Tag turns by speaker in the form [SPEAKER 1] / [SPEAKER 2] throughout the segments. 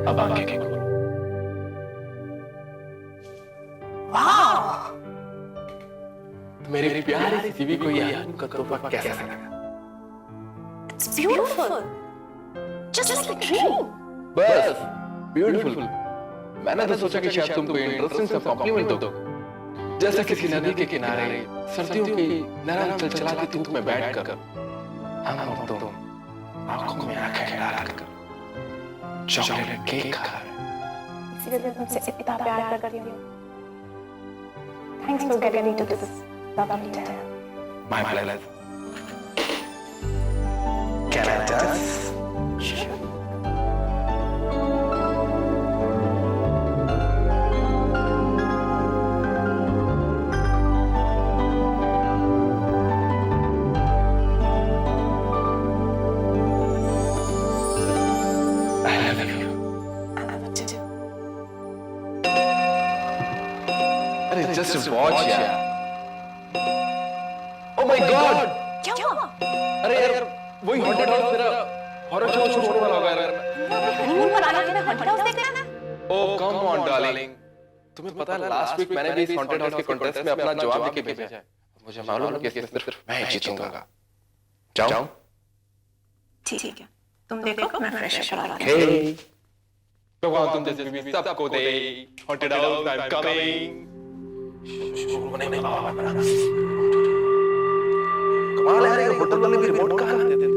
[SPEAKER 1] अब आंखें खोलो।
[SPEAKER 2] वाह,
[SPEAKER 1] मेरी प्यारी सी बीवी को यह का तोहफा कैसा लगा?
[SPEAKER 2] it's beautiful, just like a dream.
[SPEAKER 1] बस ब्यूटीफुल। मैंने तो सोचा कि शायद तुमको इंटरेस्टिंग सा कॉम्प्लीमेंट दो, जैसे किसी नदी के किनारे सर्दियों की नरम चलचलाती धूप में बैठकर हम और तुम आंखों में आंखें डालकर चॉकलेट केक खा रहे।
[SPEAKER 2] इसीलिए मैं तुमसे इतना प्यार करती हूँ। Thanks for getting me to this lovely time.
[SPEAKER 1] My pleasure. Can I just?
[SPEAKER 2] Sure.
[SPEAKER 1] I love you.
[SPEAKER 2] I love you too.
[SPEAKER 1] अरे just watch यार। Oh my God!
[SPEAKER 2] क्या हुआ?
[SPEAKER 1] अरे यार वही हॉन्टेड हाउस मेरा हॉरर शो शुरू होने वाला होगा यार।
[SPEAKER 2] हनीमून पर आना है ना, हॉन्टेड हाउस देखना है ना?
[SPEAKER 1] Oh come on darling, तुम्हें पता है लास्ट वीक मैंने भी इस हॉन्टेड हाउस के कॉन्टेस्ट में अपना जवाब देके भेजा है। मुझे मालूम है कि इसमें सिर्फ मैं ही जीतूंगा। जाऊं?
[SPEAKER 2] ठीक है, तुम देखो, मैं फ्रेश अप करा रही हूँ।
[SPEAKER 1] Hey, भगवान तुम जैसे बीवी सबको दे। Haunted house I'm coming। कमाल है यार, होटल वाले भी रिमोट कहाँ देते थे?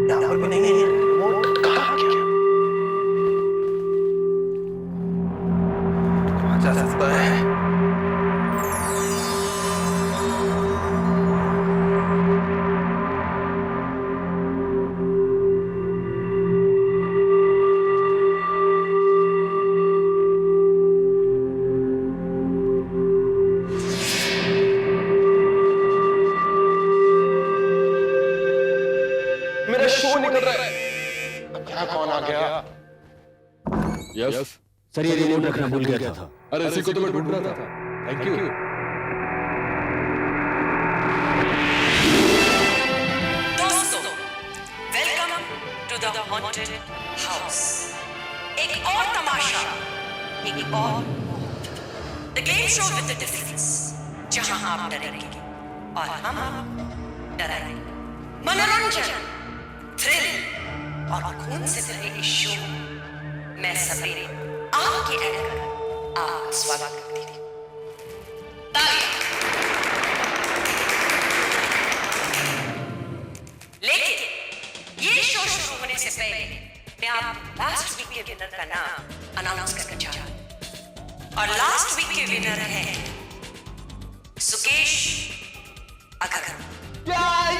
[SPEAKER 1] यहाँ पर भी नहीं है रिमोट, कहाँ गया? कहाँ जा सकता है? मेरा शो निकल रहा है। अब यहाँ कौन आ गया?
[SPEAKER 3] यस सर, ये रिमोट रखना भूल गया था।
[SPEAKER 1] अरे इसी को तो मैं ढूंढ रहा था। Thank you.
[SPEAKER 4] दोस्तों, welcome to the haunted house. एक और तमाशा, एक और the game show with the difference, जहां आप डरेंगे और हम डराएंगे। मनोरंजन, थ्रिल और खून से भरे इस शो मैं सवेरे आपके एंकर आपका स्वागत करती हूँ। तालियां। लेकिन ये शो शुरू होने से पहले मैं आप लास्ट वीक के विनर का नाम अनाउंस करना चाहता हूं। और लास्ट वीक के विनर है Sukesh Agrawal.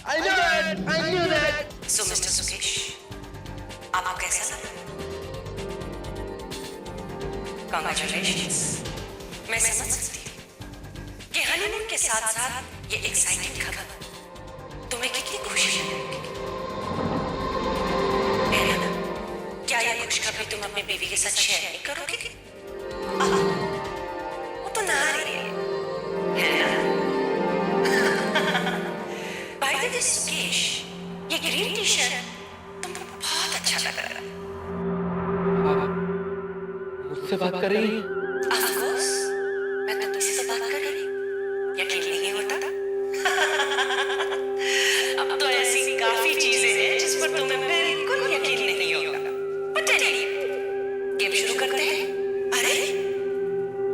[SPEAKER 1] I knew that.
[SPEAKER 4] So mister Sukesh, आपको कैसा लगा? Congratulations. मैं समझ सकती हूँ कि हनीमून के साथ साथ ये एक्साइटिंग खबर तुम्हें कितनी खुशी मिलेगी। क्या ये खुशखबरी तुम अपनी बीवी के साथ शेयर नहीं करोगे? वो तो ना रही है ना? बाय द वे सुकेश, ये ग्रीन टी शर्ट तुमको बहुत अच्छा लग रहा है।
[SPEAKER 1] मुझसे बात कर रही है?
[SPEAKER 4] Of course, मैं तो किसी से बात कर रही हूँ। यकीन नहीं होता? अब तो ऐसी काफी चीजें हैं जिस पर तुम्हें बिल्कुल यकीन नहीं होगा। But anyway, गेम शुरू करते हैं। अरे,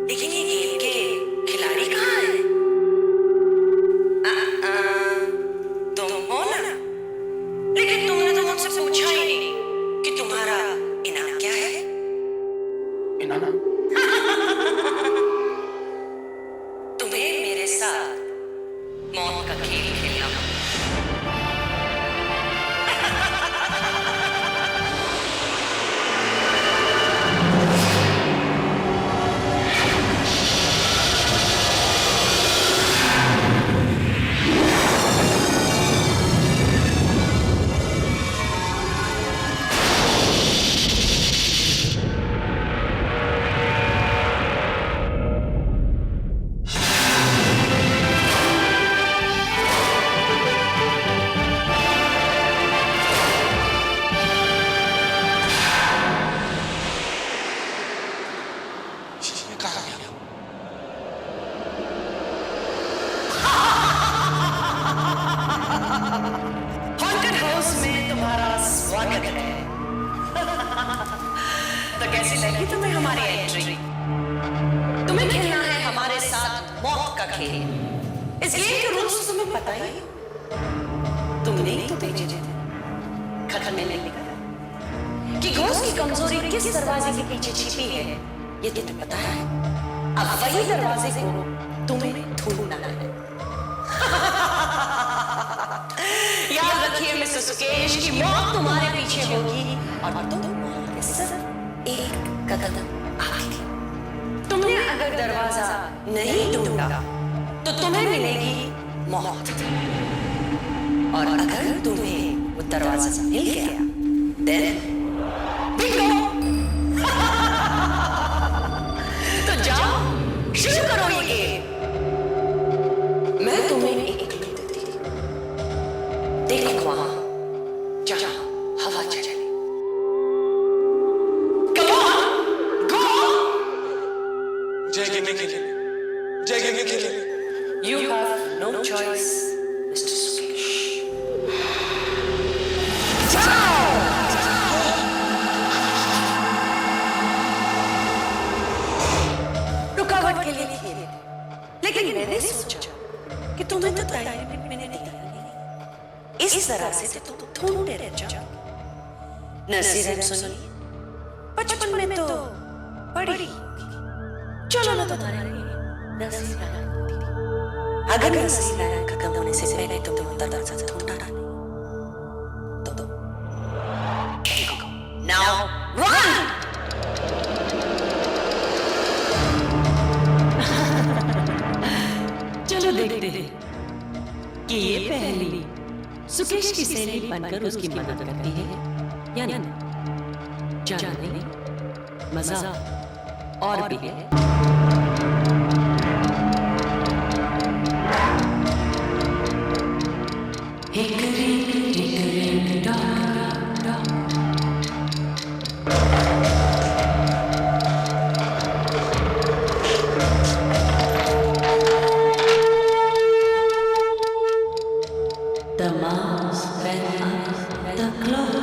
[SPEAKER 4] लेकिन ये गेम के खिलाड़ी कहाँ हैं? तुम हो ना? लेकिन तुमने तो मुझसे पूछा ही नहीं कि तुम्हारा इनाम क्या है?
[SPEAKER 1] इनाम?
[SPEAKER 4] तुम्हें मेरे साथ मौत का खेल खेलना होगा। स्वागत है। तो कैसी लगी तुम्हें हमारी एंट्री? तुम्हें खेलना है हमारे साथ मौत का खेल। इस गेम के रूल्स तुम्हें पता ही है। तुमने ही तो भेजे थे खत्म में लिखा कि घोस्ट की कमजोरी किस दरवाजे के पीछे छिपी है, ये तुम्हें पता है। अब वही दरवाजे को तुम्हें ढूंढना है। याद रखिए मिस्टर सुकेश की मौत तुम्हारे पीछे होगी और तुम सिर्फ एक कदम आगे। तुमने अगर दरवाजा नहीं ढूंढा तो तुम्हें मिलेगी मौत, और अगर तुम्हें वो दरवाजा मिल गया देन बिंगो। तो जाओ शुरू करो ये गेम। मैं तुम्हें एक क्लू देती हूं, देखो वहां जहां हवा चले। Come on, go!
[SPEAKER 1] जय गेम खेले, जय गेम खेले।
[SPEAKER 4] You have no choice, Mr. Sukesh. रुकावट के लिए खेले, लेकिन मैंने सोचा कि तुम्हें तो टाइम मैंने दिया नहीं। इस तरह से तो तुम ढूंढते रह जाओ। नसीब सुनिए, बचपन में तो पढ़ी। चलो ना तुम्हारे लिए नसीब अगर नसीब खत्म होने से पहले तुम दरवाजा ढूंढा नहीं तो नाउ रन।
[SPEAKER 5] चलो देखते हैं कि ये पहेली सुकेश की सहेली बनकर उसकी मदद करती है या नहीं। जानने में मजा और भी है। The mouse ran up the clock.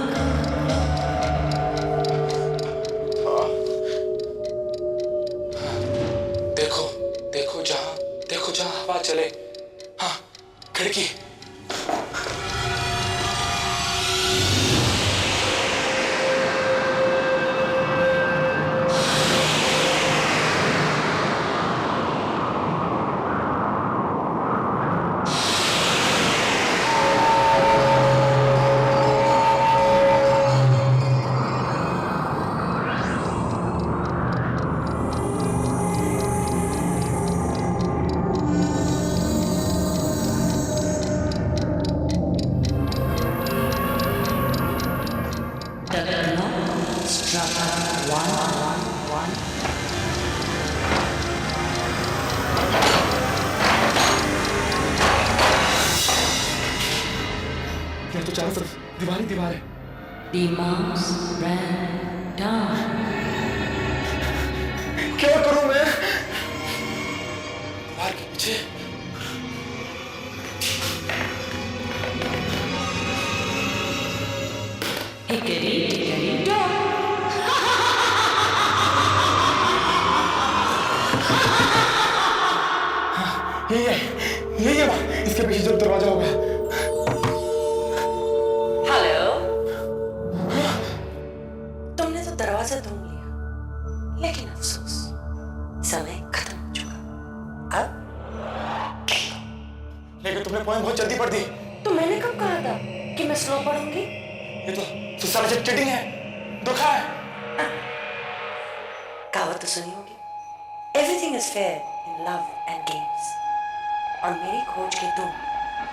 [SPEAKER 1] देखो जहां हवा चले। हाँ, खिड़की। तो चारों तरफ दीवार ही दीवार है।
[SPEAKER 5] The mouse ran down.
[SPEAKER 1] क्या करूं मैं? दीवार के पीछे
[SPEAKER 5] Hickory dock.
[SPEAKER 1] यही है इसके पीछे जो दरवाजा होगा।
[SPEAKER 4] तुमने तो दरवाजा ढूंढ लिया, लेकिन अफसोस समय खत्म हो चुका। अब
[SPEAKER 1] लेकिन तुमने पोएम बहुत जल्दी पढ़ दी।
[SPEAKER 4] तो मैंने कब कहा था कि मैं स्लो पढ़ूंगी?
[SPEAKER 1] ये तो सारा चीटिंग है, धोखा है।
[SPEAKER 4] कहावत तो सुनी होगी, everything is fair in love and games. और मेरी खोज के तुम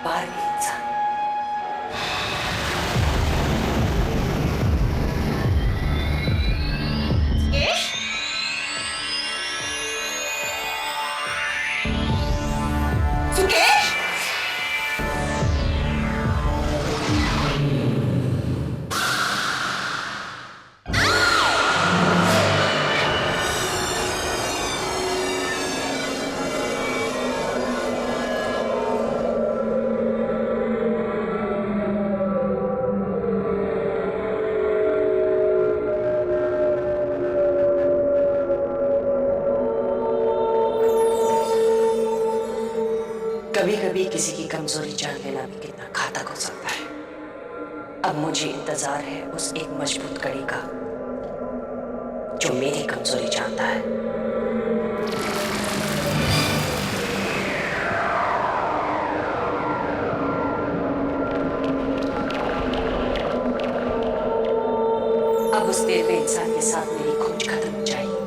[SPEAKER 4] 12वीं इंसान।
[SPEAKER 5] कभी कभी किसी की कमजोरी जान लेना भी कितना घातक हो सकता है। अब मुझे इंतजार है उस एक मजबूत कड़ी का जो मेरी कमजोरी जानता है। अब उस देर में इंसान के साथ मेरी खोज खत्म हो जाएगी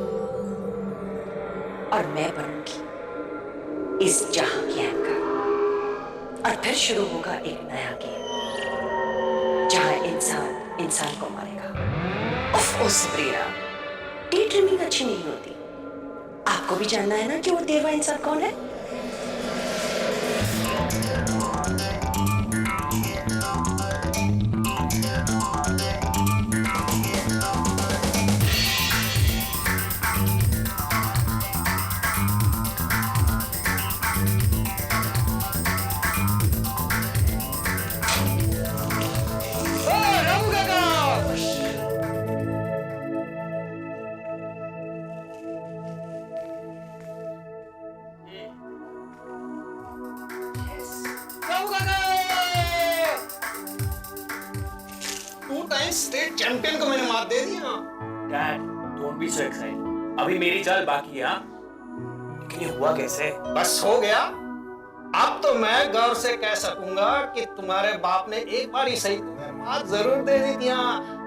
[SPEAKER 5] और मैं बनूंगी इस जहां की एंकर। और फिर शुरू होगा एक नया गेम जहां इंसान इंसान को मारेगा। उफ सब्रीना, डे ड्रीमिंग अच्छी नहीं होती। आपको भी जानना है ना कि वो देवा इंसान कौन है?
[SPEAKER 6] स्टेट चैंपियन को मैंने मात दे दिया।
[SPEAKER 7] Dad, don't be so excited. अभी मेरी चाल बाकी है। हाँ? लेकिन ये हुआ कैसे?
[SPEAKER 6] बस हो गया। अब तो मैं गौर से कह सकूंगा कि तुम्हारे बाप ने एक बार ही सही तुम्हें मात जरूर दे दी थी।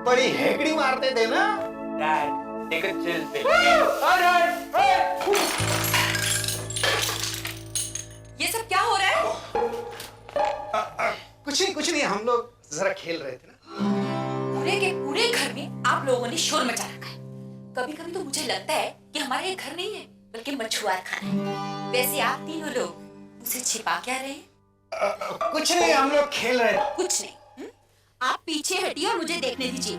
[SPEAKER 6] बड़ी हेकड़ी मारते थे ना।
[SPEAKER 7] Dad, take a chill pill.
[SPEAKER 4] ये सब क्या हो रहा है?
[SPEAKER 6] कुछ नहीं, हम लोग जरा खेल रहे थे ना।
[SPEAKER 4] पूरे के पूरे घर में आप लोगों ने शोर मचा रखा है। कभी कभी तो मुझे लगता है कि हमारा ये घर नहीं है बल्कि मछुआर खाना है। वैसे आप तीनों लोग मुझे छिपा क्या रहे हैं?
[SPEAKER 6] कुछ नहीं, हम लोग खेल रहे थे।
[SPEAKER 4] कुछ नहीं। आप पीछे हटिए और मुझे देखने दीजिए।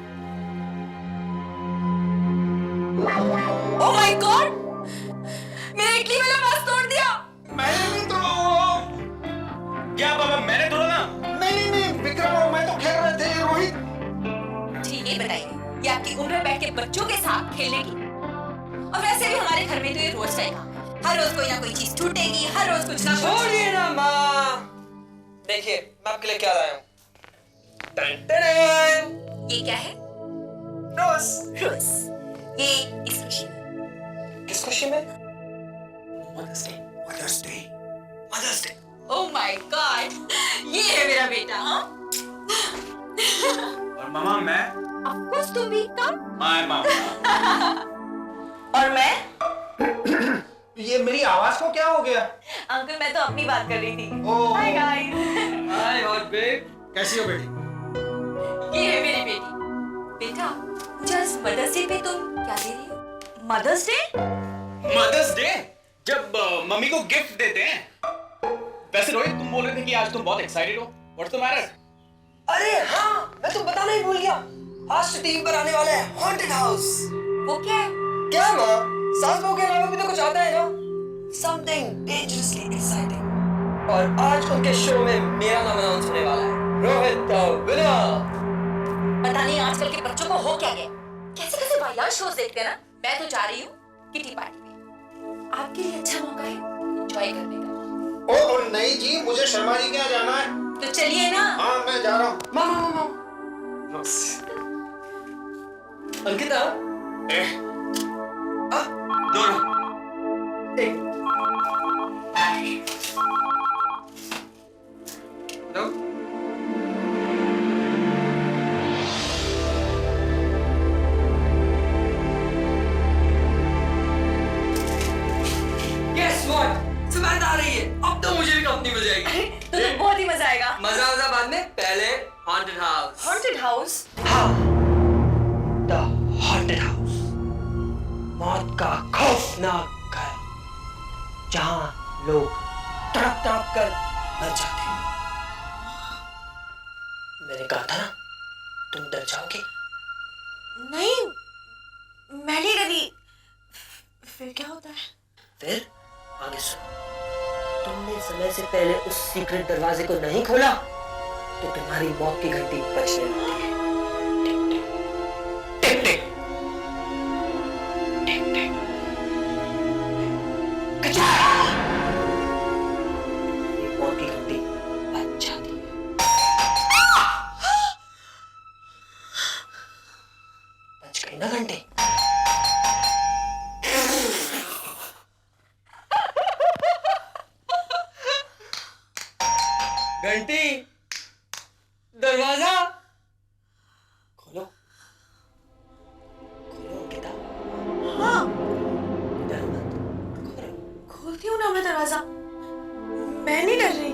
[SPEAKER 4] ओह माय गॉड, मेरा इडली वाला मास्क तोड़ दिया।
[SPEAKER 6] मैंने नहीं तोड़ा।
[SPEAKER 7] क्या बाबा, मैंने तोड़ा ना?
[SPEAKER 6] नहीं, विक्रम और मैं तो खेल रहे थे। रोहित,
[SPEAKER 4] ठीक है, बताइए ये आपकी उम्र में बैठ के बच्चों के साथ खेलने की? और वैसे भी हमारे घर में तो ये रोज का ही काम है। हर रोज कोई ना कोई चीज टूटेगी, हर रोज कुछ ना कुछ।
[SPEAKER 8] छोड़िए ना माँ। देखिए, मैं आपके लिए क्या लाया हूँ।
[SPEAKER 4] ये क्या है?
[SPEAKER 8] रोज।
[SPEAKER 4] रोज। ये इस खुशी में।
[SPEAKER 8] किस खुशी में?
[SPEAKER 7] Mother's Day.
[SPEAKER 8] Mother's Day. Mother's Day.
[SPEAKER 4] Oh my god, ये है मेरा बेटा। हाँ?
[SPEAKER 7] और मामा मैं?
[SPEAKER 4] Of course तुम भी कम।
[SPEAKER 7] माय मामा।
[SPEAKER 4] और मैं?
[SPEAKER 6] ये मेरी आवाज को क्या हो गया?
[SPEAKER 4] अंकल, मैं तो अपनी बात कर रही थी।
[SPEAKER 6] Oh.
[SPEAKER 4] Hi guys.
[SPEAKER 8] Hi hot babe.
[SPEAKER 6] कैसी हो बेटी?
[SPEAKER 4] ये है मेरी बेटी। बेटा, मुझे आज मदर्स डे पे तुम क्या दे रही हो? Mother's Day?
[SPEAKER 7] Mother's Day? जब मम्मी को गिफ्ट देते हैं। वैसे रोहित, तुम बोल रहे थे कि आज तुम बहुत एक्साइटेड हो। What's the matter?
[SPEAKER 8] अरे हाँ, मैं तो बताना ही भूल गया। आज तो टीवी पर आने वाला है हॉन्टेड हाउस।
[SPEAKER 4] वो क्या है?
[SPEAKER 8] क्या माँ? सास बहू के अलावा भी तो कुछ आता है ना? Something dangerously exciting। और आज उनके शो में मेरा नाम अनाउंस होने वाला है। Rohit the winner.
[SPEAKER 4] पता नहीं आजकल के बच्चों को हो क्या गया। कैसे कैसे वाहियात शोज देखते हैं ना। मैं तो जा रही हूँ किटी पार्टी में। आपके लिए अच्छा मौका है एंजॉय करने का।
[SPEAKER 6] ओ नहीं जी, मुझे शर्मा जी के यहाँ जाना है।
[SPEAKER 4] तो चलिए ना।
[SPEAKER 6] हाँ, मैं जा रहा हूँ।
[SPEAKER 8] मामा। अंकिता।
[SPEAKER 7] दो ना।
[SPEAKER 8] नो। Guess what? सुबह आ रही है। अब तो मुझे भी कंपनी मिल जाएगी।
[SPEAKER 4] तो बहुत ही मजा आएगा।
[SPEAKER 8] मजा बाद में, पहले हॉन्टेड हाउस।
[SPEAKER 4] Haunted house?
[SPEAKER 8] हाँ, द हॉन्टेड हाउस। मौत का खौफनाक घर, जहां लोग तड़प तड़प कर मर जाते हैं। मैंने कहा था ना, तुम डर जाओगे।
[SPEAKER 4] नहीं, मैं नहीं डरी। फिर क्या होता है?
[SPEAKER 8] फिर आगे सुनो। तुमने समय से पहले उस सीक्रेट दरवाजे को नहीं खोला तो तुम्हारी मौत की घंटी बजने लगती है। टिक टिक टिक टिक। कचा! घंटी, दरवाजा खोलो, खोलो अंकिता।
[SPEAKER 2] हाँ
[SPEAKER 8] डर मत, खोलो।
[SPEAKER 2] खोलती हूँ ना मैं दरवाजा, मैं नहीं डर रही।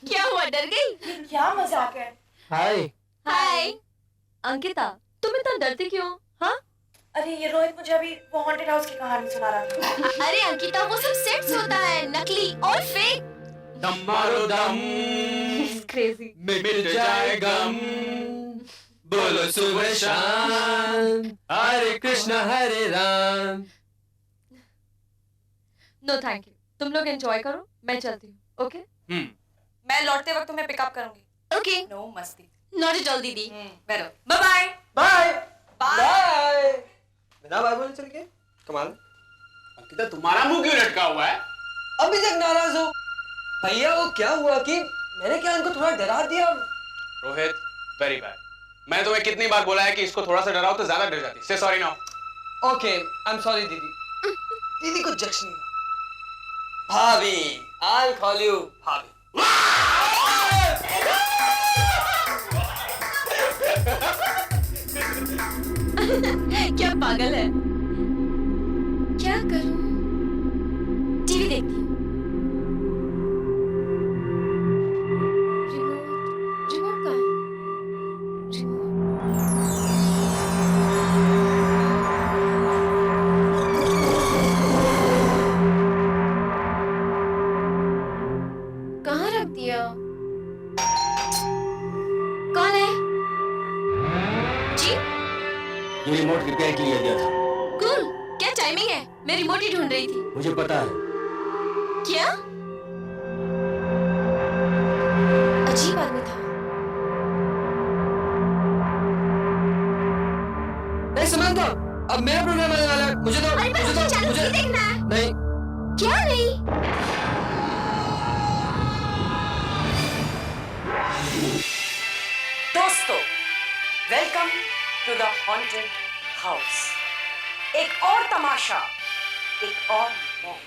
[SPEAKER 9] क्या हुआ, डर गई?
[SPEAKER 2] क्या मजाक है?
[SPEAKER 6] हाय।
[SPEAKER 9] हाय अंकिता, तुम इतना डरती क्यों? हाँ?
[SPEAKER 2] अरे ये रोहित मुझे अभी वो हॉन्टेड हाउस की कहानी सुना रहा था।
[SPEAKER 9] अरे अंकिता, वो सब सेट्स होता है, नकली और फेक।
[SPEAKER 3] दम मारो दम,
[SPEAKER 9] क्रेजी।
[SPEAKER 3] मिट जाए गम, बोलो सुबह शाम, हरे कृष्ण हरे राम।
[SPEAKER 9] नो थैंक यू, तुम लोग एंजॉय करो, मैं चलती हूँ। ओके?
[SPEAKER 2] मैं लौटते वक्त तुम्हें पिकअप करूंगी।
[SPEAKER 9] ओके।
[SPEAKER 2] नो मस्ती।
[SPEAKER 9] नॉट एट ऑल दीदी।
[SPEAKER 2] बैठो। Bye bye.
[SPEAKER 8] Bye
[SPEAKER 2] bye.
[SPEAKER 8] Bye. बिना बाय बोले चल के कमाल।
[SPEAKER 7] अंकिता, तुम्हारा मुंह क्यों लटका हुआ है?
[SPEAKER 8] अभी तक नाराज हो भैया? वो क्या हुआ कि मैंने क्या इनको थोड़ा डरा दिया?
[SPEAKER 7] Rohit, very bad. मैंने तुम्हें कितनी बार बोला है कि इसको थोड़ा सा डराओ तो ज्यादा डर जाती है। से sorry now.
[SPEAKER 8] Okay, I am sorry दीदी। दीदी को जक्श नहीं हुआ। भाभी, आई कॉल यू भाभी।
[SPEAKER 9] क्या पागल है? क्या करूं? टीवी देखती हूँ। रिमोट, रिमोट कहाँ है? रिमोट कहाँ रख दिया? कौन है? जी?
[SPEAKER 3] ये रिमोट रिपेयर के लिए दिया था।
[SPEAKER 9] कूल, क्या टाइमिंग है? मैं रिमोट ही ढूंढ रही थी।
[SPEAKER 3] मुझे पता है।
[SPEAKER 9] क्या? अजीब आदमी था।
[SPEAKER 8] नहीं समझता, अब मेरा प्रोग्राम आने वाला है। मुझे तो
[SPEAKER 9] अरे पर मुझे चैनल भी देखना है।
[SPEAKER 8] नहीं।
[SPEAKER 9] क्या नहीं?
[SPEAKER 4] दोस्तों, welcome to the haunted house. एक और तमाशा, एक और मौत।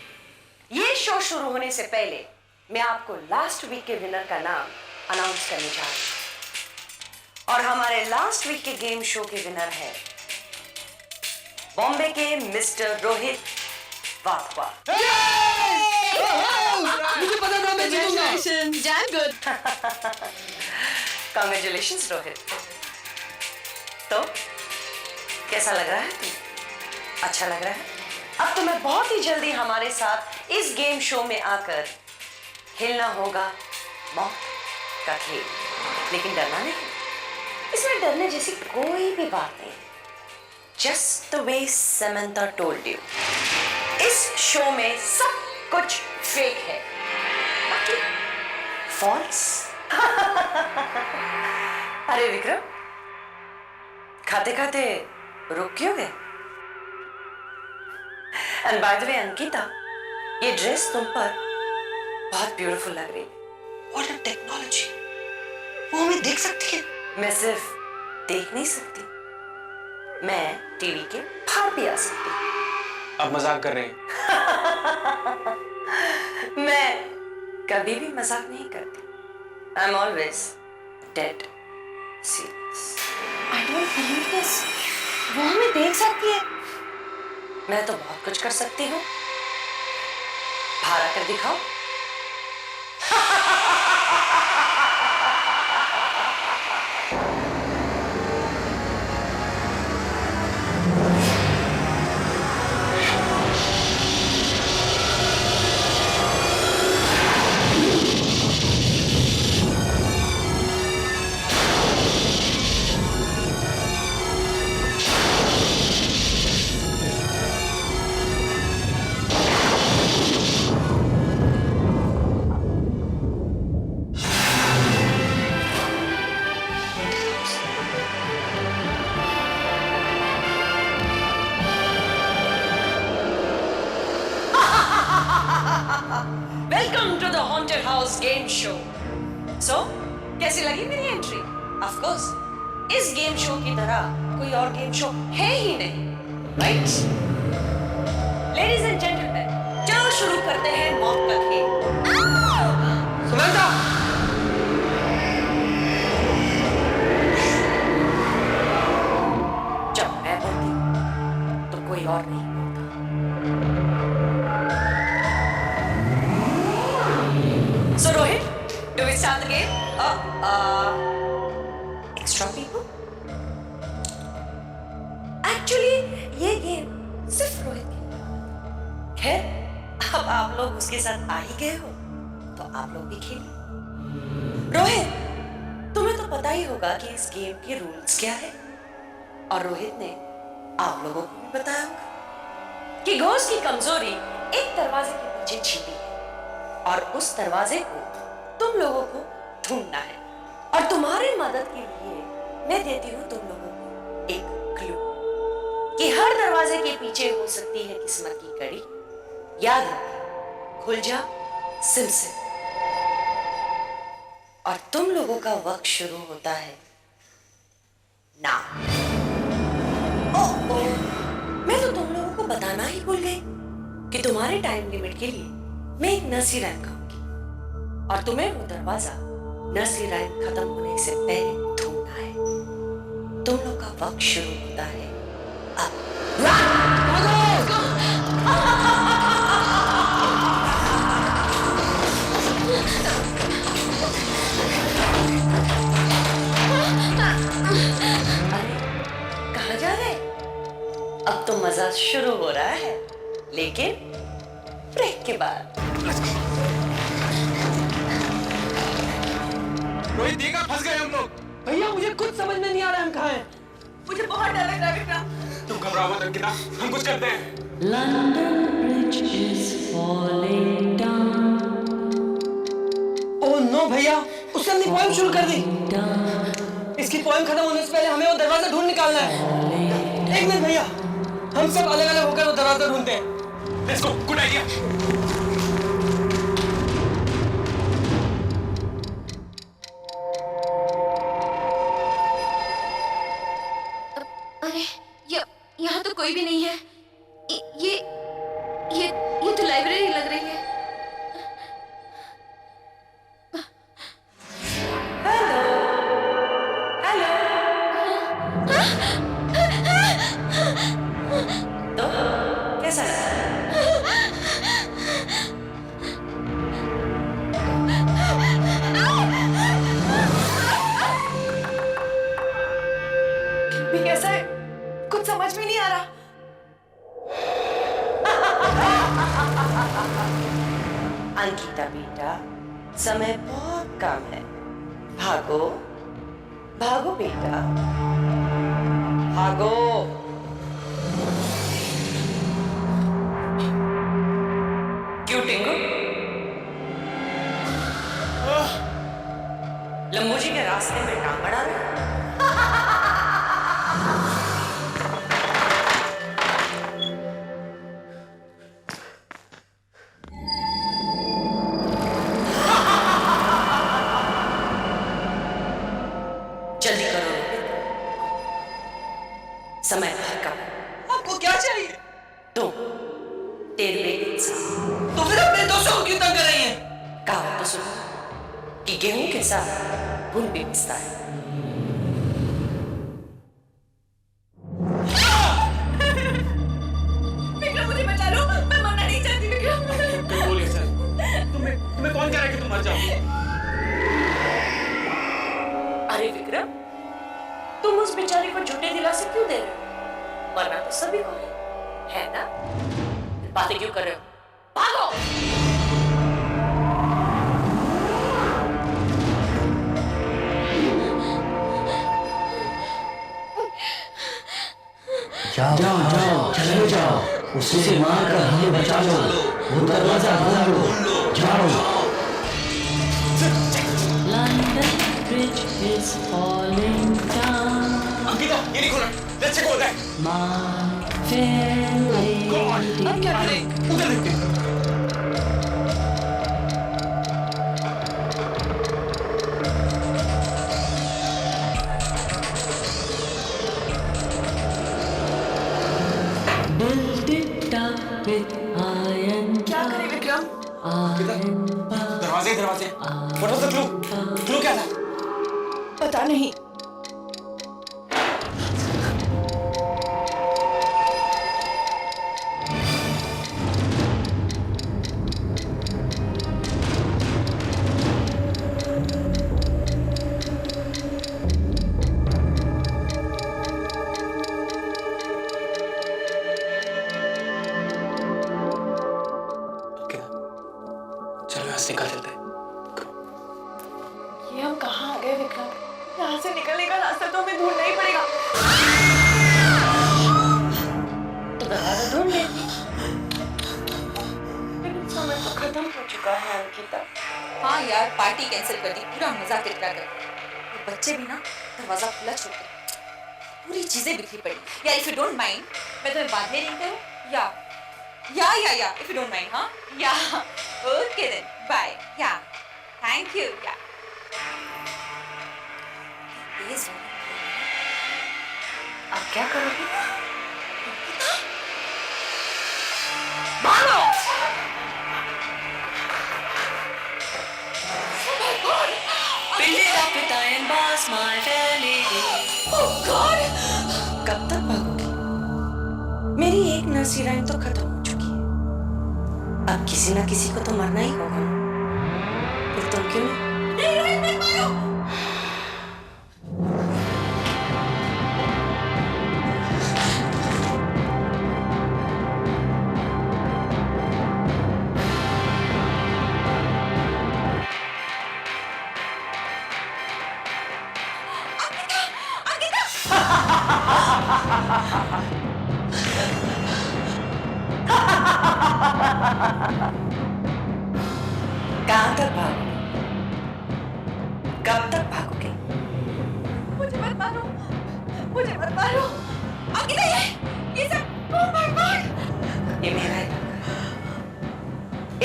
[SPEAKER 4] ये शो शुरू होने से पहले मैं आपको लास्ट वीक के विनर का नाम अनाउंस करने जा रही हूं। और हमारे लास्ट वीक के गेम शो के विनर है बॉम्बे के मिस्टर रोहित वाधवा।
[SPEAKER 8] मुझे पता था मैं जीतूंगा।
[SPEAKER 9] Damn good.
[SPEAKER 4] कांग्रेचुलेशंस रोहित। तो कैसा लग रहा है तुम्हें? अच्छा लग रहा है? अब तुम्हें बहुत ही जल्दी हमारे साथ इस गेम शो में आकर खेलना होगा मौत का खेल। लेकिन डरना नहीं, इसमें डरने जैसी कोई भी बात नहीं। Just the way Samantha told you, इस शो में सब कुछ फेक है, फॉल्स। अरे विक्रम, खाते खाते रुक क्यों गए? And by the way Ankita, ये ड्रेस तुम पर बहुत ब्यूटीफुल लग रही है। What a technology! वो हमें देख सकती है। मैं सिर्फ देख नहीं सकती, मैं टीवी के बाहर भी आ सकती हूँ।
[SPEAKER 7] अब मजाक कर रहे हैं?
[SPEAKER 4] मैं कभी भी मजाक नहीं करती। I am always dead serious.
[SPEAKER 2] I don't believe this. वो हमें देख सकती है।
[SPEAKER 4] मैं तो बहुत कुछ कर सकती हूँ। बाहर आकर दिखाओ। Welcome to the haunted house game show. So कैसी लगी मेरी एंट्री? ऑफ कोर्स इस गेम शो की तरह कोई और गेम शो है ही नहीं, राइट? लेडीज एंड जेंटलमैन, चलो शुरू करते हैं मौत का खेल।
[SPEAKER 8] सुनंदा,
[SPEAKER 4] जब मैं बोलती हूँ तो कोई और नहीं बोलता। So Rohit, do we start the game? Extra people? Actually, ये गेम सिर्फ रोहित के लिए। खैर, अब आप लोग उसके साथ आ ही गए हो, तो आप लोग भी खेलिए। रोहित, तुम्हें तो पता ही होगा कि इस गेम के रूल्स क्या है, और रोहित ने आप लोगों को भी बताया होगा कि घोस्ट की कमजोरी एक दरवाजे के पीछे छिपी है, और उस दरवाजे को तुम लोगों को ढूंढना है। और तुम्हारी मदद के लिए मैं देती हूँ तुम लोगों को एक क्लू कि हर दरवाजे के पीछे हो सकती है किस्मत की कड़ी। याद रखो, खुल जा सिम से। और तुम लोगों का वक्त शुरू होता है ना। मैं तो तुम लोगों को बताना ही भूल गई कि तुम्हारे टाइम लिमिट के लिए मैं एक नर्सरी राइम गाऊंगी, और तुम्हें वो दरवाजा नर्सरी राइम खत्म होने से पहले ढूंढना है। तुम लोग का वक्त शुरू होता है अब। अरे कहाँ जा रहे? अब तो मजा शुरू हो रहा है, लेकिन ब्रेक के बाद।
[SPEAKER 7] रोहित देखा, फंस गए हम लोग।
[SPEAKER 8] भैया मुझे कुछ समझ में नहीं आ रहा हम कहाँ हैं।
[SPEAKER 4] मुझे बहुत डर लग रहा है विक्रम।
[SPEAKER 7] तुम घबराओ मत अंकिता, हम कुछ करते हैं।
[SPEAKER 5] London Bridge is falling down,
[SPEAKER 8] oh no भैया, उसने अपनी पोएम शुरू कर दी। इसकी पोएम खत्म होने से पहले हमें वो दरवाजा ढूंढ निकालना है। एक मिनट भैया, हम सब अलग अलग होकर वो दरवाजा ढूंढते हैं।
[SPEAKER 7] Let's go, good idea.
[SPEAKER 9] अरे यहाँ तो कोई भी नहीं है। ये तो लाइब्रेरी लग रही है।
[SPEAKER 4] तो कैसा
[SPEAKER 2] भी कैसा है? कुछ समझ में नहीं आ रहा।
[SPEAKER 4] अंकिता बेटा, समय बहुत कम है। भागो भागो बेटा, भागो। क्यों टिंकू? लंबू जी के रास्ते में टांग अड़ा रहे? जल्दी करो रोहित, समय बहुत कम है।
[SPEAKER 8] आपको क्या चाहिए?
[SPEAKER 4] तुम तेरे इंसान
[SPEAKER 8] तो फिर अपने दोस्तों को क्यों तंग कर रही हैं?
[SPEAKER 4] कहा तो सुनो कि गेहूं के साथ घुन भी पिसता है।
[SPEAKER 2] विक्रम मुझे बचा लो, मैं मरना नहीं चाहती विक्रम।
[SPEAKER 7] क्यों बोले सर? तुम्हें कौन कह रहा है कि तुम मर जाओ?
[SPEAKER 4] अरे विक्रम, तुम उस बेचारे को झूठे दिलासे क्यों दे रहे हो? मरना तो सभी को है ना? बातें क्यों कर रहे हो? भागो!
[SPEAKER 10] जाओ जाओ चले जाओ, उसे मारकर हमें बचा लो, वो दरवाजा ढूंढ लो, जाओ।
[SPEAKER 5] London Bridge is falling down,
[SPEAKER 7] Ankita, ये नहीं खोलना। Let's go there.
[SPEAKER 5] my fair lady.
[SPEAKER 7] अब क्या करें? उधर देखते हैं। दरवाजे दरवाजे what was the clue clue क्या था
[SPEAKER 2] पता नहीं।
[SPEAKER 7] चलो यहाँ से निकल चलते हैं।
[SPEAKER 2] ये हम कहाँ आ गए विक्रम? यहाँ से निकलने का रास्ता तो हमें ढूंढना ही पड़ेगा। तो दरवाजा ढूंढ ले। लेकिन समय तो खत्म हो चुका है अंकिता।
[SPEAKER 4] हाँ यार, पार्टी कैंसिल कर दी, पूरा मजा कितना कर। ये बच्चे भी ना दरवाजा खुला छोड़ के पूरी चीजें बिखरी पड़ी। यार इफ यू डोंट माइंड, मैं तुम्हें बाद में रिंग करूं? या इफ यू डोंट माइंड। हाँ या ओके देन बाय। या थैंक यू। या
[SPEAKER 2] अब क्या करोगी?
[SPEAKER 5] कब तक भागोगी? मेरी एक नर्सरी राइम तो खत्म हो चुकी है, अब किसी ना किसी को तो मरना ही होगा। फिर तुम क्यों नहीं? कहाँ तक भागोगे? कब तक भागोगे?
[SPEAKER 2] मुझे मत मारो, मुझे मत मारो। अंकिता ये सब oh my God!
[SPEAKER 5] ये मेरा इलाका है।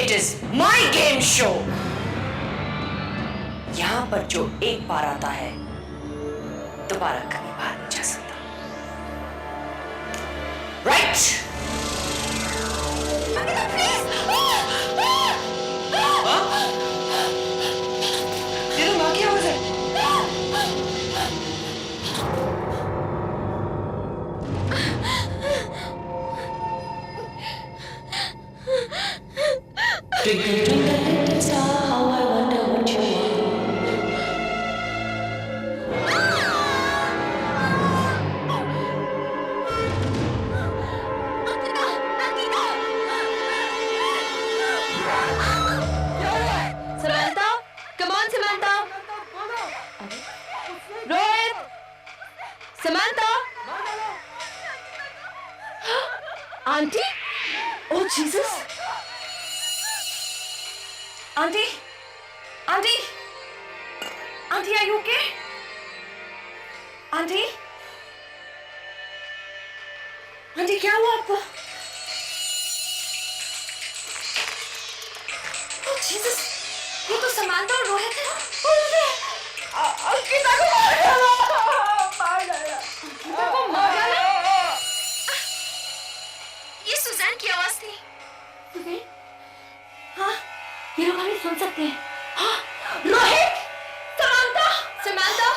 [SPEAKER 5] It is my game show। यहाँ पर जो एक बार आता है दोबारा कभी बाहर नहीं जा सकता। Right?
[SPEAKER 2] अंकिता प्लीज।
[SPEAKER 5] ये तो माँ की आवाज है। Twinkle, twinkle, little star, how I wonder what you are.
[SPEAKER 9] Samantha, come on, Samantha. Rohit, Samantha. Auntie? Oh Jesus. Auntie, Auntie, Auntie, are you okay? Auntie, Auntie, क्या हुआ आपको? Oh Jesus, ये तो समांता और रोहित है। अंकिता को मार डाला। अंकिता को मार डाला? ये सुजैन की आवाज थी। सुजैन? हाँ, ये लोग हमें सुन सकते हैं। हाँ, रोहित, समांता, समांता,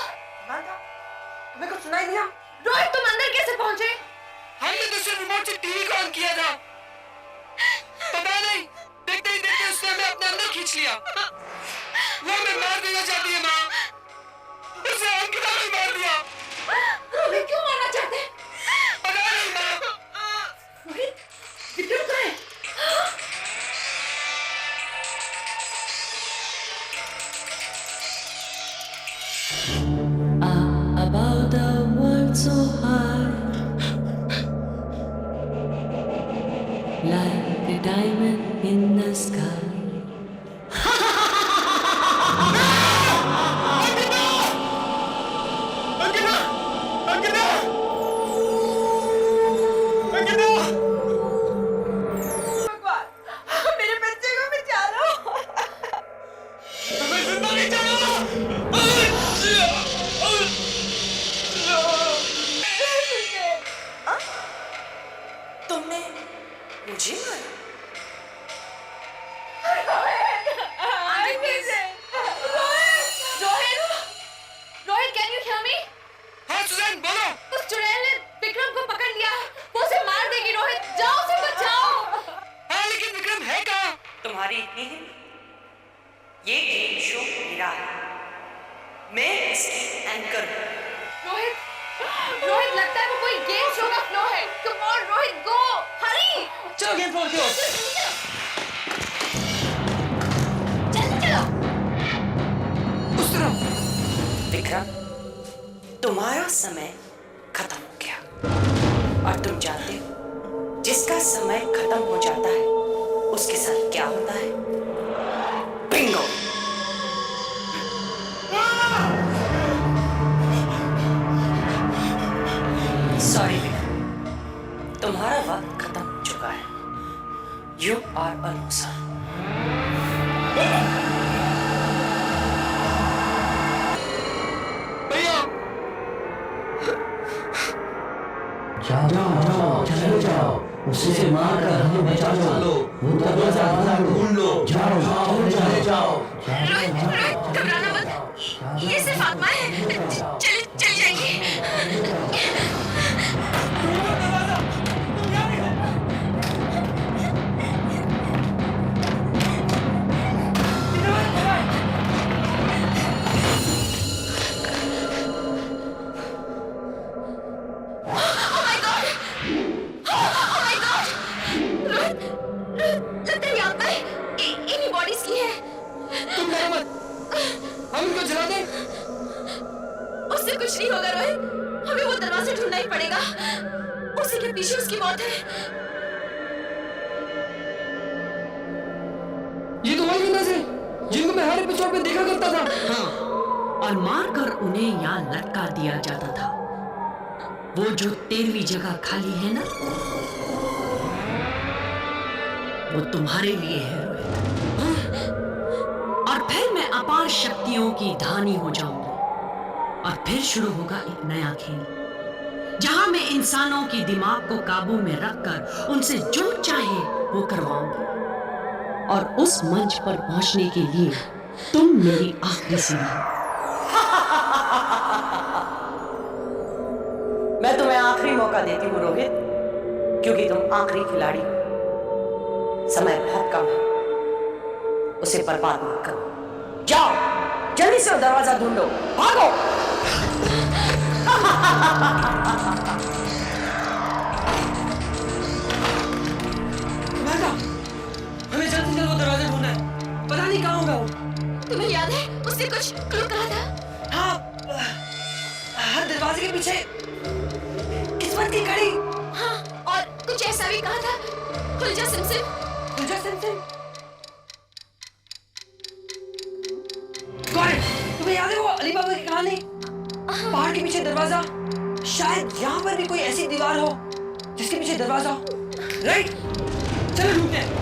[SPEAKER 8] मेरे को सुनाई दिया।
[SPEAKER 9] रोहित तुम अंदर कैसे पहुंचे?
[SPEAKER 8] हमने तो सिर्फ रिमोट से टीवी ऑन किया था। पता नहीं, देखते ही देखते उसने हमें अपने अंदर खींच लिया। वो हमें मार देना चाहती है माँ। उसे अंकिता ने मार दिया।
[SPEAKER 9] रोहित क्यों मारना चाहते हैं?
[SPEAKER 8] पता नहीं माँ।
[SPEAKER 9] रोहित, विक्रम कहाँ है?
[SPEAKER 5] Above the world so high, like a diamond in the sky.
[SPEAKER 8] Second floor की ओर।
[SPEAKER 9] जल्दी चलो।
[SPEAKER 8] उस तरफ।
[SPEAKER 4] विक्रम, तुम्हारा समय खत्म हो गया और तुम जानते हो जिसका समय खत्म हो जाता है उसके साथ क्या होता है? बिंगो। सॉरी विक्रम, तुम्हारा वक्त खत्म हो चुका है। You are a loser.
[SPEAKER 10] जाओ जाओ चले जाओ, उसे मार कर हमें बचा लो, वो दरवाजा ढूंढ लो। जाओ चले जाओ।
[SPEAKER 9] रोहित, घबराना मत, ये सिर्फ आत्मा है, चली जाएंगी। लगता है ये आत्मा है, इन्हीं बॉडीज की है।
[SPEAKER 8] तुम डरो मत, हम इनको जला दें।
[SPEAKER 9] उससे कुछ नहीं होगा रोहित, हमें वो दरवाजा ढूंढना ही पड़ेगा। उसी के पीछे उसकी मौत है।
[SPEAKER 8] ये तो वही विंडोज है जिनको मैं हर एपिसोड में देखा करता था। हाँ,
[SPEAKER 5] और मारकर उन्हें यहाँ लटका दिया जाता था। वो जो 13वीं जगह खाली है ना, वो तुम्हारे लिए है रोहित। और फिर मैं अपार शक्तियों की धानी हो जाऊंगी और फिर शुरू होगा एक नया खेल, जहां मैं इंसानों की दिमाग को काबू में रखकर उनसे जो चाहे वो करवाऊंगी। और उस मंच पर पहुंचने के लिए तुम मेरी आखिरी सीढ़ी हो।
[SPEAKER 4] मैं तुम्हें आखिरी मौका देती हूँ रोहित, क्योंकि तुम आखिरी खिलाड़ी हो। समय बहुत कम है, उसे बर्बाद मत करो। जाओ जल्दी से वो दरवाजा ढूंढो, भागो।
[SPEAKER 8] हमें जल्द से जल्द वो दरवाजा ढूंढना है। पता नहीं कहाँ होगा वो।
[SPEAKER 9] तुम्हें याद है उसने कुछ क्लू कहा था?
[SPEAKER 8] हाँ, हर दरवाजे के पीछे किस्मत की कड़ी।
[SPEAKER 9] हाँ, और कुछ ऐसा भी कहा था, खुल जा सिमसिम।
[SPEAKER 8] खुल जा सिमसिम। कौन है? तुम्हें याद है वो अली बाबा की कहानी? पहाड़ के पीछे दरवाजा। शायद यहाँ पर भी कोई ऐसी दीवार हो जिसके पीछे दरवाजा हो। राइट? चलो ढूंढते हैं।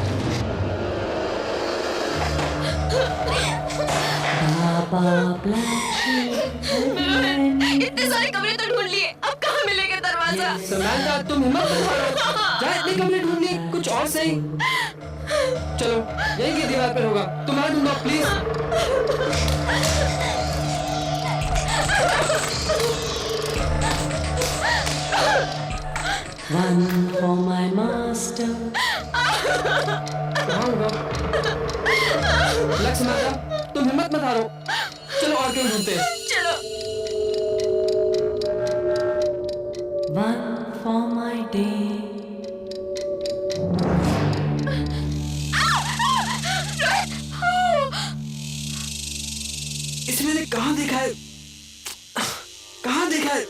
[SPEAKER 9] इतने सारे कमरे तो ढूंढ लिए, अब कहाँ मिलेगा दरवाजा?
[SPEAKER 8] समांथा, तुम हिम्मत मत हारो। जा इतने कमरे ढूंढ लिए, कुछ और सही। चलो यही की दीवार पर होगा, तुम आ ढूंढो please.
[SPEAKER 5] One for my master.
[SPEAKER 8] कहाँ होगा? लक्ष्य माता, तुम हिम्मत मत हारो। चलो और कहीं ढूंढते हैं।
[SPEAKER 9] चलो।
[SPEAKER 5] One for my day.
[SPEAKER 8] इसे मैंने कहाँ देखा है? कहाँ देखा है?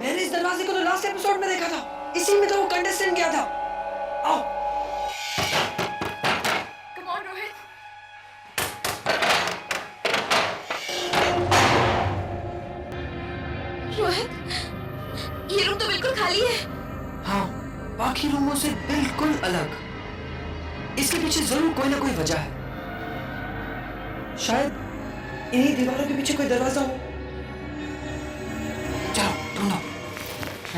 [SPEAKER 8] मैंने इस दरवाजे को तो लास्ट एपिसोड में देखा था। इसी में तो वो कंटेस्टेंट गया था। आओ।
[SPEAKER 9] Come on, Rohit. रोहित, ये रूम तो बिल्कुल खाली है।
[SPEAKER 8] हाँ, बाकी रूमों से बिल्कुल अलग। इसके पीछे जरूर कोई ना कोई वजह है। शायद इन्हीं दीवारों के पीछे कोई दरवाजा हो। चलो ढूंढो।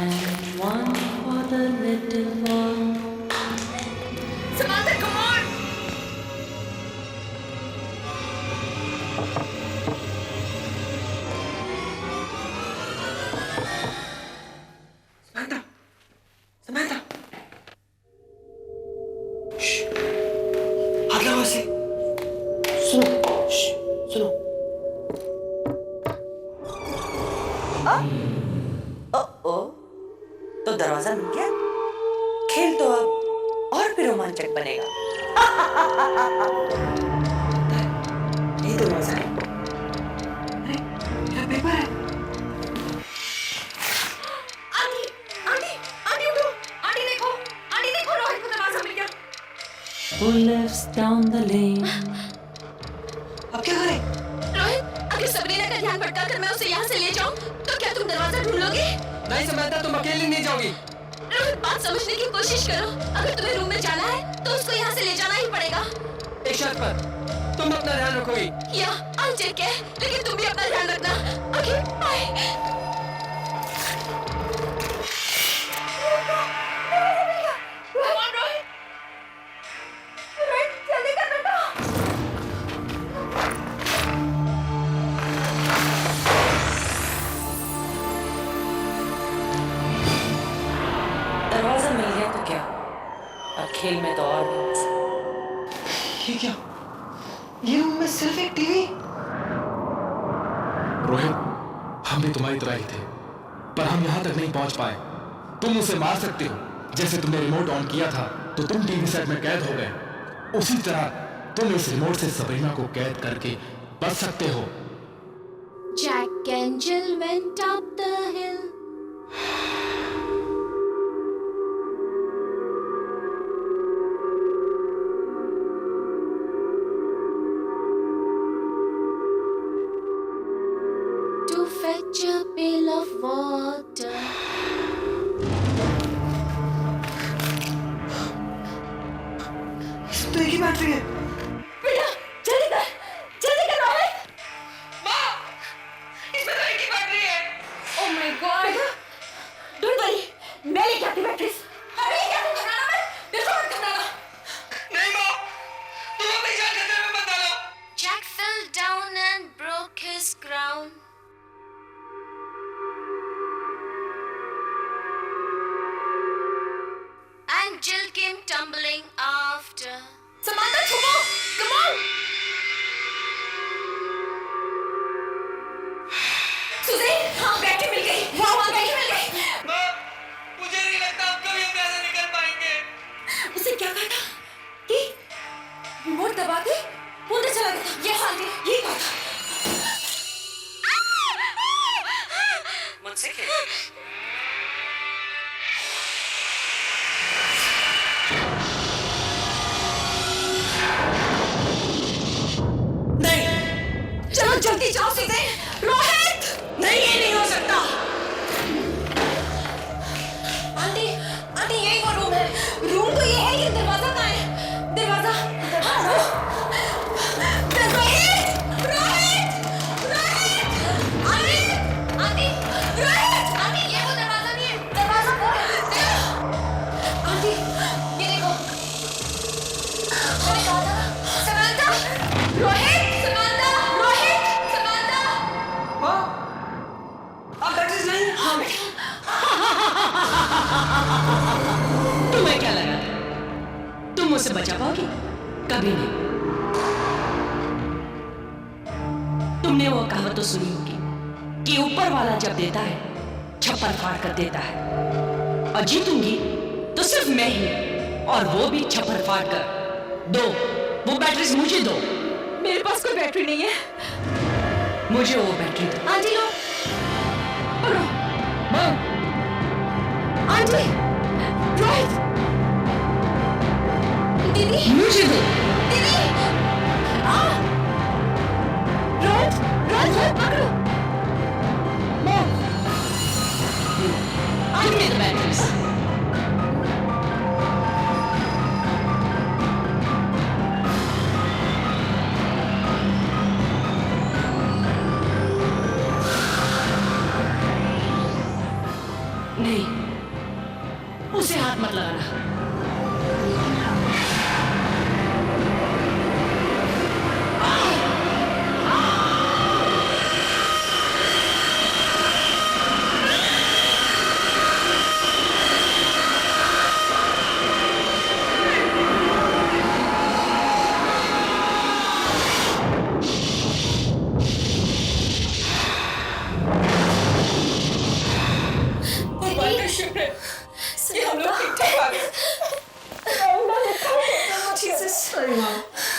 [SPEAKER 5] And one for the little one.
[SPEAKER 9] Samantha, come on!
[SPEAKER 8] Samantha, Samantha. Shh. हाथ लगाओ इसे। सुनो, shh, सुनो।
[SPEAKER 5] बनेगा। ये तो मजा है।
[SPEAKER 2] मेरा पेपर है। आंटी, आंटी, आंटी उठो, आंटी देखो रोहित को दरवाजा मिल गया।
[SPEAKER 5] Who lives down the lane?
[SPEAKER 8] अब क्या करें?
[SPEAKER 2] रोहित, अगर सबरीना का ध्यान भटकाकर मैं उसे यहाँ से ले जाऊँ, तो क्या तुम दरवाजा ढूंढ लोगे?
[SPEAKER 8] नहीं समझता, तुम अकेली नहीं जाओगी।
[SPEAKER 2] रोहित, बात समझने की कोशिश करो। अगर तुम्हें रूम में जाना है, तो उसको यहाँ से ले जाना ही पड़ेगा।
[SPEAKER 8] एक शर्त पर, तुम अपना ध्यान रखोगी।
[SPEAKER 2] या, I'll take care, लेकिन तुम भी अपना ध्यान रखना। Okay, bye.
[SPEAKER 5] दरवाजा मिल गया तो क्या? अब खेल में तो और भी।
[SPEAKER 8] ये क्या? ये रूम में सिर्फ एक टीवी।
[SPEAKER 1] रोहित, हम भी तुम्हारी तरह ही थे, पर हम यहाँ तक नहीं पहुँच पाए। तुम उसे मार सकते हो, जैसे तुमने रिमोट ऑन किया था तो तुम टीवी सेट में कैद हो गए। उसी तरह तुम इस रिमोट से सबरीना को कैद करके बच सकते हो।
[SPEAKER 9] Jack and Jill went up the hill. To fetch a pail of water.
[SPEAKER 8] तो एक ही बैटरी है।
[SPEAKER 2] बेटा, जल्दी कर रोहित। माँ, इसमें तो एक ही बैटरी है। Oh my God! Don't worry, मैं लेके आती बैटरीज। अरे क्या तुम घबराना मत, बिल्कुल मत घबराना।
[SPEAKER 7] नहीं माँ, तुम अपनी जान खतरे में मत डालो।
[SPEAKER 9] Jack fell down and broke his crown. And Jill came tumbling after.
[SPEAKER 2] Samantha, छुपो, come on. सुज़ैन, हाँ बैटरी मिल गई। वाह बैटरी मिल गई।
[SPEAKER 7] माँ, मुझे नहीं लगता अब कभी हम यहाँ से निकल पाएंगे।
[SPEAKER 2] उसे क्या कहा था कि रिमोट दबा के वो अंदर चला गया था। ये हाँ जी, ये कहा था।
[SPEAKER 5] मुझसे खेल।
[SPEAKER 2] चलो जल्दी जाओ सुज़ैन। रोहित, नहीं ये नहीं हो सकता। आंटी, आंटी यही वो रूम है। रूम तो ये है, ये दरवाजा कहाँ है? दरवाजा। Rohit, Rohit, Rohit, aunty, aunty, Rohit, aunty ये वो दरवाजा नहीं है। दरवाजा वो है। आंटी, ये देखो। मैंने कहा था, Samantha, Rohit, Samantha, Rohit, Samantha.
[SPEAKER 8] हाँ? अब बैटरीज नहीं?
[SPEAKER 2] हाँ बेटा।
[SPEAKER 5] तुम्हें क्या लगा था? तुम मुझसे बचा पाओगी? कभी नहीं। तुमने वो कहावत तो सुनी होगी कि ऊपर वाला जब देता है छप्पर फाड़ कर देता है, और जीतूंगी तो सिर्फ मैं ही, और वो भी छप्पर फाड़ कर। दो वो बैटरीज मुझे दो।
[SPEAKER 2] मेरे पास कोई बैटरी नहीं है।
[SPEAKER 5] मुझे वो बैटरी दो।
[SPEAKER 2] आंटी लो, पकड़ो। आंटी, रोहित, दीदी,
[SPEAKER 5] मुझे दो।
[SPEAKER 2] दीदी, रोहित, रोहित, रोहित पकड़ो।
[SPEAKER 5] Give me the batteries. नहीं, उसे हाथ मत लगाना।
[SPEAKER 2] diagnosis.